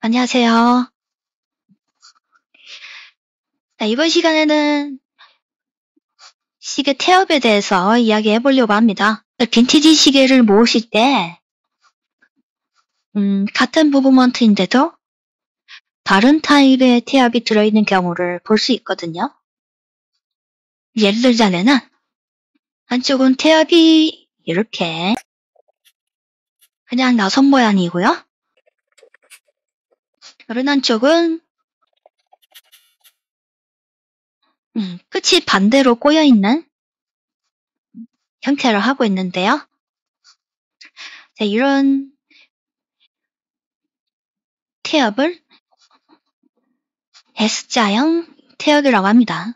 안녕하세요. 네, 이번 시간에는 시계 태엽에 대해서 이야기해 보려고 합니다. 빈티지 시계를 모으실 때, 같은 무브먼트인데도 다른 타입의 태엽이 들어있는 경우를 볼 수 있거든요. 예를 들자면은, 한쪽은 태엽이 이렇게 그냥 나선 모양이고요. 다른 한쪽은 끝이 반대로 꼬여있는 형태를 하고 있는데요. 자, 이런 태엽을 S자형 태엽이라고 합니다.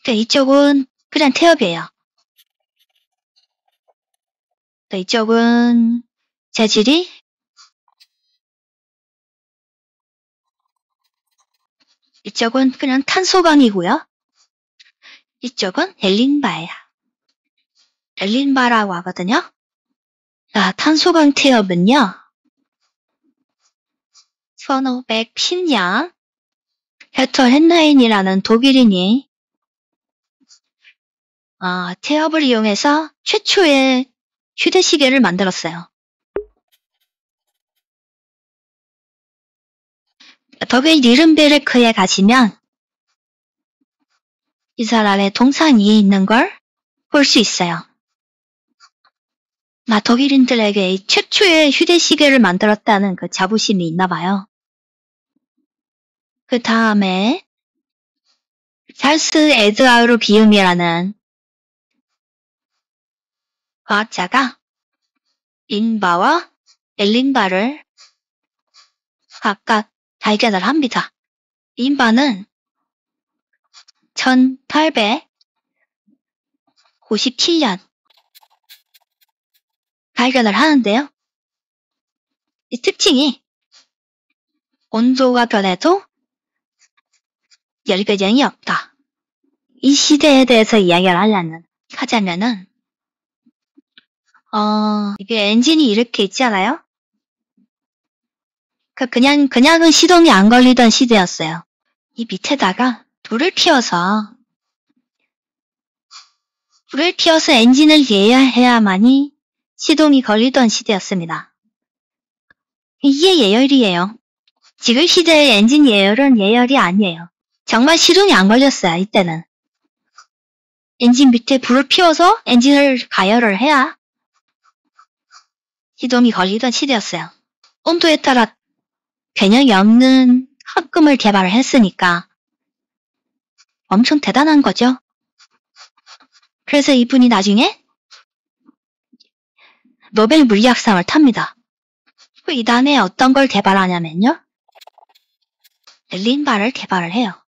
이쪽은 그냥 태엽이에요. 이쪽은 재질이 이쪽은 그냥 탄소광이고요. 이쪽은 엘린바예요. 엘린바라고 하거든요. 자, 탄소광 태엽은요. 1510년 헤터 헨라인이라는 독일인이 태엽을 이용해서 최초의 휴대시계를 만들었어요. 독일 니른베르크에 가시면 이 사람의 동상이 있는 걸 볼 수 있어요. 독일인들에게 최초의 휴대시계를 만들었다는 그 자부심이 있나 봐요. 그 다음에 찰스 에드아우르 비움이라는 과학자가 인바와 엘린바를 각각 발견을 합니다. 인바는 1897년 발견을 하는데요. 이 특징이 온도가 변해도 열배정이 없다. 이 시대에 대해서 이야기를 하자면은 이게 엔진이 이렇게 있잖아요. 그냥은 시동이 안 걸리던 시대였어요. 이 밑에다가 불을 피워서 엔진을 예열해야만이 시동이 걸리던 시대였습니다. 이게 예열이에요. 지금 시대의 엔진 예열은 예열이 아니에요. 정말 시동이 안 걸렸어요, 이때는. 엔진 밑에 불을 피워서 엔진을 가열을 해야 시동이 걸리던 시대였어요. 온도에 따라 개념이 없는 합금을 개발을 했으니까 엄청 대단한 거죠. 그래서 이분이 나중에 노벨 물리학상을 탑니다. 이 다음에 어떤 걸 개발하냐면요. 엘린바를 개발을 해요.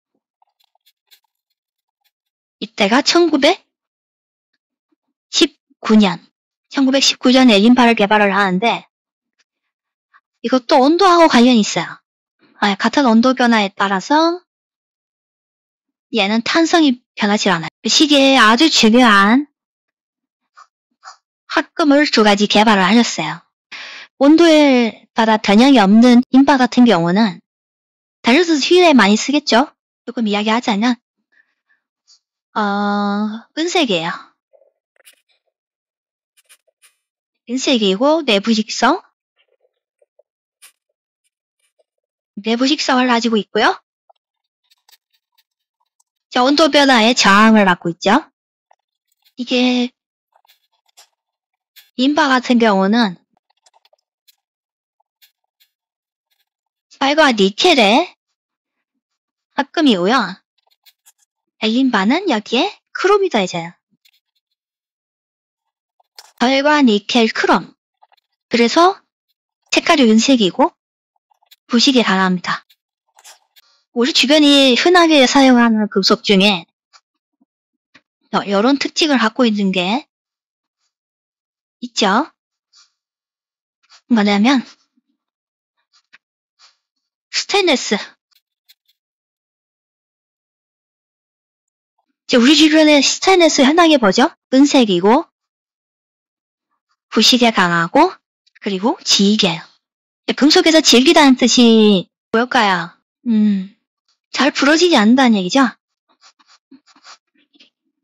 이때가 1919년 엘린바를 개발을 하는데 이것도 온도하고 관련이 있어요. 같은 온도 변화에 따라서 얘는 탄성이 변하지 않아요. 시계에 아주 중요한 합금을 2가지 개발을 하셨어요. 온도에 따라 변형이 없는 인바 같은 경우는 달려서 휴대에 많이 쓰겠죠? 조금 이야기하자면 은색이에요. 은색이고 내부식성을 가지고 있고요. 자, 온도 변화에 저항을 받고 있죠. 이게 인바 같은 경우는 쌀과 니켈의 합금이고요. 엘린바는 여기에 크롬이 더해져요. 쌀과 니켈 크롬. 그래서 색깔이 은색이고 부식이 강합니다. 우리 주변이 흔하게 사용하는 금속 중에 이런 특징을 갖고 있는 게 있죠. 뭐냐면 스테인레스. 우리 주변에 스테인레스 흔하게 보죠? 은색이고 부식에 강하고 그리고 지익이에요. 금속에서 질기다는 뜻이 뭘까요? 잘 부러지지 않는다는 얘기죠?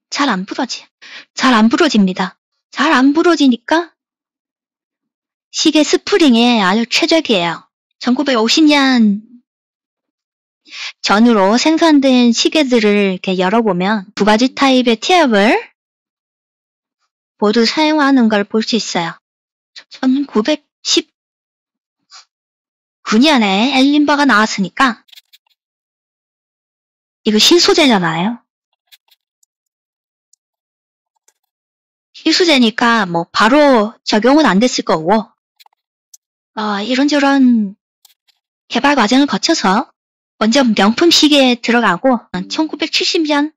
잘 안 부러집니다. 잘 안 부러지니까 시계 스프링에 아주 최적이에요. 1950년 전후로 생산된 시계들을 이렇게 열어보면 두 가지 타입의 티업을 모두 사용하는 걸 볼 수 있어요. 1919년에 엘린바가 나왔으니까 이거 신소재잖아요. 신소재니까 뭐 바로 적용은 안 됐을 거고 이런저런 개발 과정을 거쳐서 먼저 명품 시계에 들어가고 1970년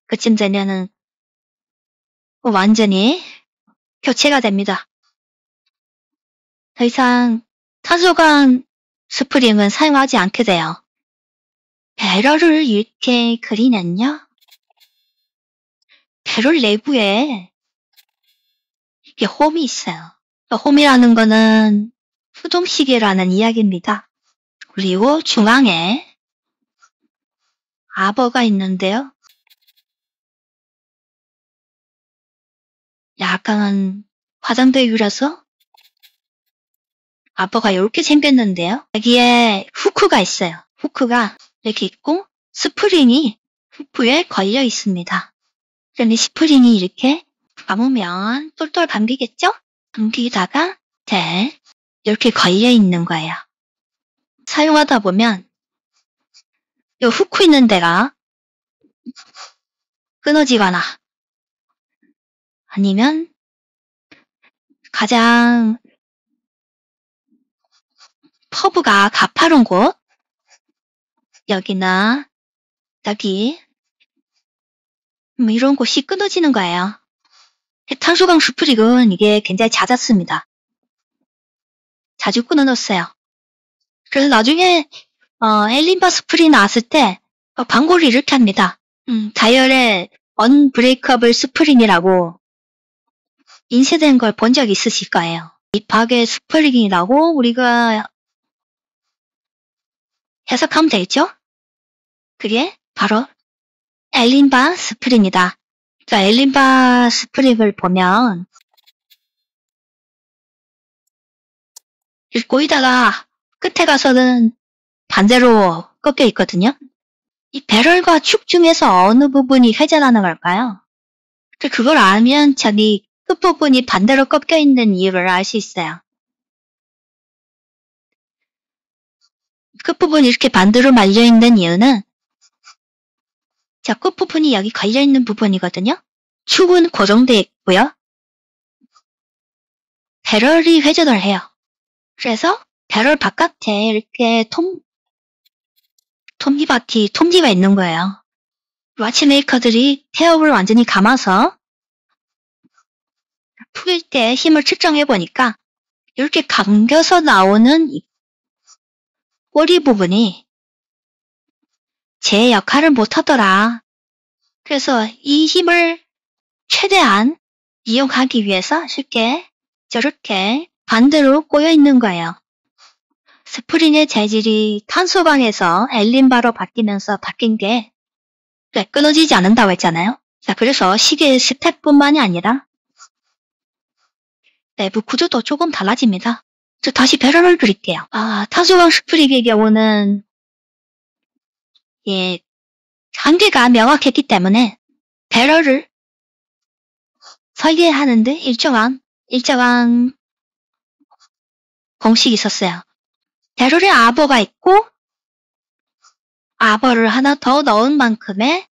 그쯤 되면은 완전히 교체가 됩니다. 더 이상 탄소광 스프링은 사용하지 않게 돼요. 배럴을 이렇게 그리면요. 배럴 내부에 이게 홈이 있어요. 홈이라는 거는 수동시계라는 이야기입니다. 그리고 중앙에 아버가 있는데요. 약간 화장대유라서 아버가 이렇게 생겼는데요. 여기에 후크가 있어요. 후크가 이렇게 있고 스프링이 후크에 걸려 있습니다. 그러면 스프링이 이렇게 감으면 똘똘 감기겠죠? 감기다가 이렇게 걸려 있는 거예요. 사용하다 보면 이 후크 있는 데가 끊어지거나 아니면 가장 퍼브가 가파른 곳 여기나 여기 이런 곳이 끊어지는 거예요. 탄소광 스프링은 이게 굉장히 잦았습니다. 자주 끊어놓았어요. 그래서 나중에 엘린바 스프링 나왔을 때 광고를 이렇게 합니다. 다이얼의 언브레이커블 스프링이라고 인쇄된 걸 본 적 있으실 거예요. 립하게 스프링이라고 우리가 해석하면 되겠죠? 그게 바로 엘린바 스프링이다. 자, 엘린바 스프링을 보면 꼬이다가 끝에 가서는 반대로 꺾여 있거든요. 이 배럴과 축 중에서 어느 부분이 회전하는 걸까요? 그걸 알면 저기 끝부분이 반대로 꺾여 있는 이유를 알 수 있어요. 끝부분이 이렇게 반대로 말려 있는 이유는 자, 끝부분이 여기 걸려 있는 부분이거든요. 축은 고정되어 있고요. 배럴이 회전을 해요. 그래서 배럴 바깥에 이렇게 톱니가 있는 거예요. 와치메이커들이 태엽을 완전히 감아서 풀릴 때 힘을 측정해 보니까 이렇게 감겨서 나오는 이 꼬리 부분이 제 역할을 못하더라. 그래서 이 힘을 최대한 이용하기 위해서 쉽게 저렇게 반대로 꼬여 있는 거예요. 스프링의 재질이 탄소광에서 엘린바로 바뀌면서 바뀐 게 끊어지지 않는다고 했잖아요. 자, 그래서 시계의 스텝뿐만이 아니라 내부 구조도 조금 달라집니다. 다시 배럴을 그릴게요. 탄소광 스프링의 경우는 한계가 명확했기 때문에 배럴을 설계하는데 일정한 공식이 있었어요. 배럴에 아버가 있고 아버를 하나 더 넣은 만큼의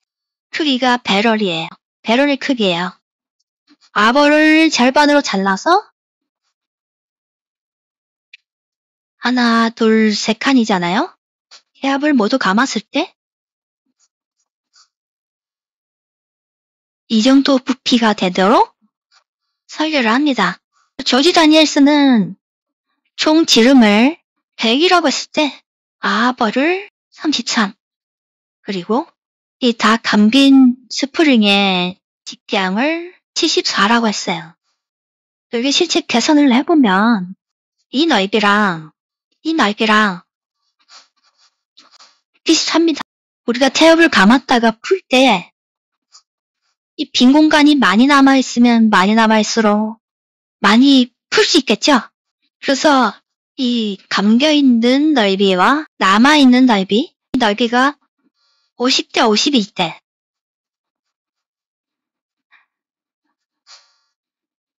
크기가 배럴이에요. 배럴의 크기예요. 아버를 절반으로 잘라서 하나, 둘, 세 칸이잖아요. 해압을 모두 감았을 때 이 정도 부피가 되도록 설계를 합니다. 조지 다니엘스는 총 지름을 100이라고 했을 때 아버를 33 그리고 이 다 감긴 스프링의 직량을 74라고 했어요. 이게 실제 계산을 해보면 이 넓이랑 이 넓이랑 비슷합니다. 우리가 태엽을 감았다가 풀 때 이 빈 공간이 많이 남아있으면 많이 남아있을수록 많이 풀 수 있겠죠? 그래서 이 감겨있는 넓이와 남아있는 넓이, 이 넓이가 50대 50일 때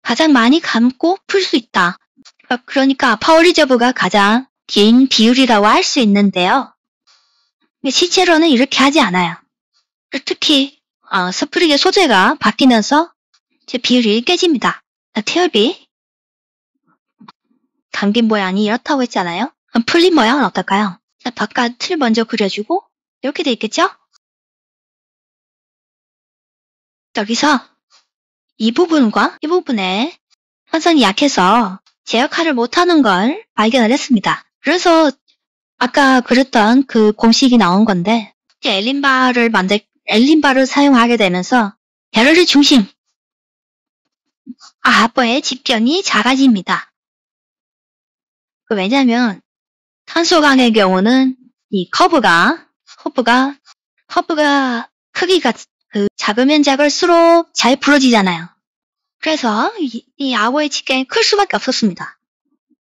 가장 많이 감고 풀 수 있다. 그러니까 파워리저브가 가장 긴 비율이라고 할 수 있는데요. 실제로는 이렇게 하지 않아요. 특히 스프링의 소재가 바뀌면서 비율이 깨집니다. 태엽이 감긴 모양이 이렇다고 했잖아요. 그럼 풀린 모양은 어떨까요? 자, 바깥을 먼저 그려주고 이렇게 돼 있겠죠? 여기서 이 부분과 이 부분에 탄성이 약해서 제 역할을 못하는 걸 발견을 했습니다. 그래서 아까 그렸던 그 공식이 나온 건데 엘린바를 사용하게 되면서 배럴의 중심 아버의 직경이 작아집니다. 왜냐하면 탄소강의 경우는 이 커브가 크기가 작으면 작을수록 잘 부러지잖아요. 그래서 이 아버의 직경이 클 수밖에 없었습니다.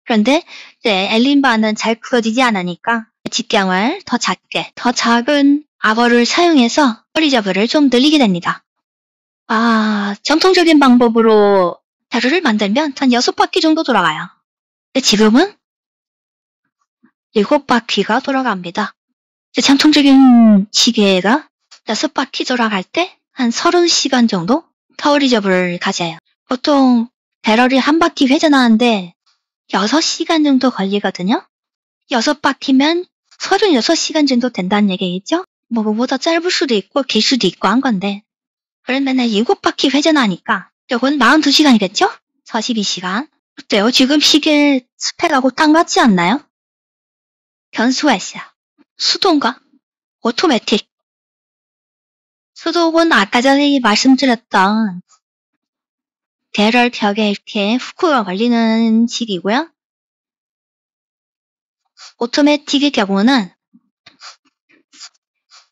그런데 엘린바는 잘 부러지지 않으니까 직경을 더 작은 아버를 사용해서 파워리저브를 좀 늘리게 됩니다. 정통적인 방법으로 배럴을 만들면 한 6바퀴 정도 돌아가요. 근데 지금은 7바퀴가 돌아갑니다. 전통적인 시계가 6바퀴 돌아갈 때 한 30시간 정도 파워리저브를 가져요. 보통 배럴이 한 바퀴 회전하는데 6시간 정도 걸리거든요. 6바퀴면 36시간 정도 된다는 얘기겠죠? 그거보다 짧을 수도 있고 길 수도 있고 한 건데 그러면 7바퀴 회전하니까 이건 42시간이겠죠? 42시간. 어때요? 지금 시계 스펙하고 딱 맞지 않나요? 변수가 있어요. 수동과 오토매틱. 수동은 아까 전에 말씀드렸던 배럴 벽에 이렇게 후크가 걸리는 식이고요. 오토매틱의 경우는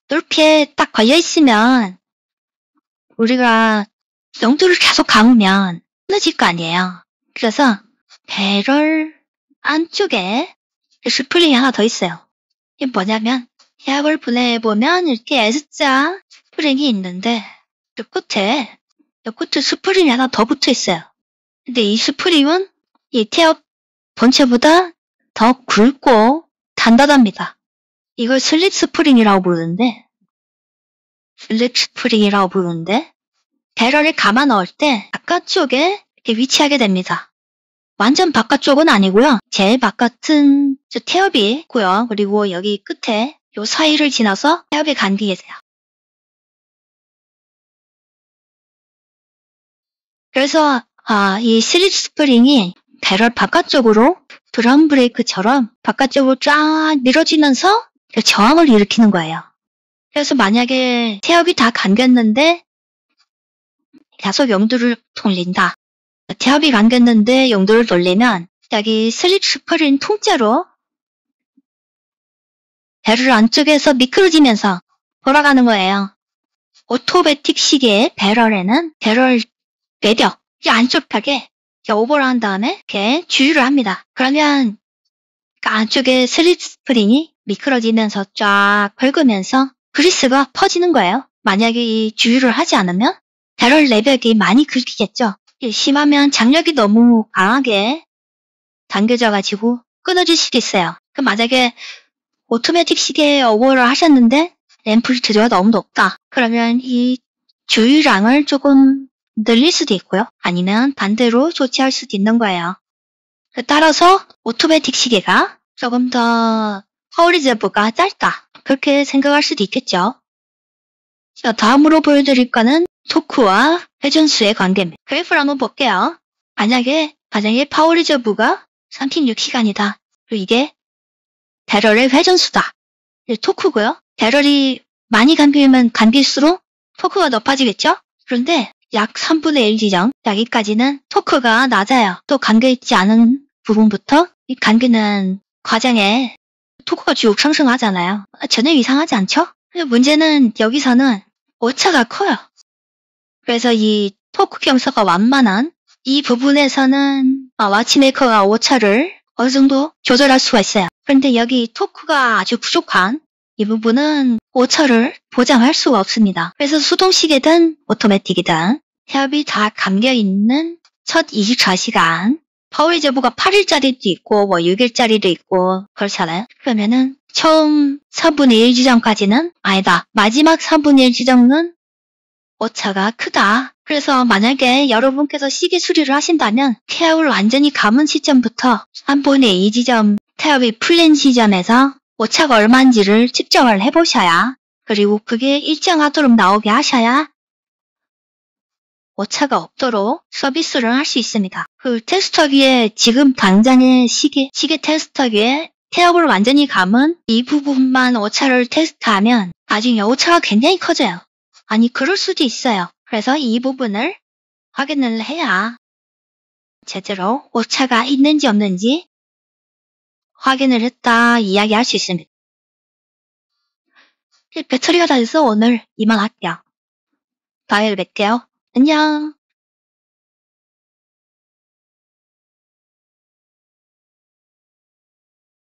이렇게 딱 걸려있으면 우리가 영도를 계속 감으면 끊어질 거 아니에요. 그래서 배럴 안쪽에 스프링이 하나 더 있어요. 이게 뭐냐면 약을 보내보면 이렇게 S자 스프링이 있는데 이 끝에 스프링이 하나 더 붙어 있어요. 근데 이 스프링은 이 태엽 본체보다 더 굵고 단단합니다. 이걸 슬립 스프링이라고 부르는데 배럴을 감아 넣을 때 바깥쪽에 이렇게 위치하게 됩니다. 완전 바깥쪽은 아니고요. 제일 바깥은 태엽이 있고요. 그리고 여기 끝에 요 사이를 지나서 태엽이 감기게 돼요. 그래서 이 슬립 스프링이 배럴 바깥쪽으로 드럼 브레이크처럼 바깥쪽으로 쫙 밀어지면서 저항을 일으키는 거예요. 그래서 만약에 태엽이 다 감겼는데 계속 용도를 돌린다. 태엽이 감겼는데 용도를 돌리면 여기 슬립 스프링 통째로 배럴 안쪽에서 미끄러지면서 돌아가는 거예요. 오토매틱 시계의 배럴에는 배럴 매력, 이 안쪽 벽에 오버를 한 다음에 이렇게 주유를 합니다. 그러면 그 안쪽에 슬립 스프링이 미끄러지면서 쫙 긁으면서 그리스가 퍼지는 거예요. 만약에 이 주유를 하지 않으면 배럴 내벽이 많이 긁히겠죠. 심하면 장력이 너무 강하게 당겨져가지고 끊어질 수도 있어요. 그럼 만약에 오토매틱 시계에 오버를 하셨는데 앰플리튜드가 너무 높다. 그러면 이 주유량을 조금 늘릴 수도 있고요. 아니면 반대로 조치할 수도 있는 거예요. 따라서 오토매틱 시계가 조금 더 파워리저브가 짧다. 그렇게 생각할 수도 있겠죠. 자, 다음으로 보여드릴 거는 토크와 회전수의 관계입니다. 그래프를 한번 볼게요. 만약에 파워리저브가 36시간이다. 그리고 이게 배럴의 회전수다. 토크고요. 배럴이 많이 감기면 감길수록 토크가 높아지겠죠? 그런데 약 3분의 1 지점, 여기까지는 토크가 낮아요. 또 감겨있지 않은 부분부터 이 감기는 과정에 토크가 쭉 상승하잖아요. 전혀 이상하지 않죠? 문제는 여기서는 오차가 커요. 그래서 이 토크 경사가 완만한 이 부분에서는 와치메이커가 오차를 어느 정도 조절할 수가 있어요. 그런데 여기 토크가 아주 부족한 이 부분은 오차를 보장할 수가 없습니다. 그래서 수동식이든 오토매틱이든 태엽이 다 감겨있는 첫 24시간 파워리 제보가 8일짜리도 있고 6일짜리도 있고 그렇잖아요. 그러면은 처음 3분의 1 지점까지는 아니다. 마지막 3분의 1 지점은 오차가 크다. 그래서 만약에 여러분께서 시계 수리를 하신다면 태엽을 완전히 감은 시점부터 3분의 2 지점 태엽이 풀린 시점에서 오차가 얼마인지를 측정을 해보셔야 그리고 그게 일정하도록 나오게 하셔야 오차가 없도록 서비스를 할 수 있습니다. 그 테스터기에 지금 당장의 시계 테스터기에 태엽을 완전히 감은 이 부분만 오차를 테스트하면 나중에 오차가 굉장히 커져요. 아니 그럴 수도 있어요. 그래서 이 부분을 확인을 해야 제대로 오차가 있는지 없는지 확인을 했다 이야기할 수 있습니다. 배터리가 다 돼서 오늘 이만 할게요. 다음에 뵐게요. 안녕.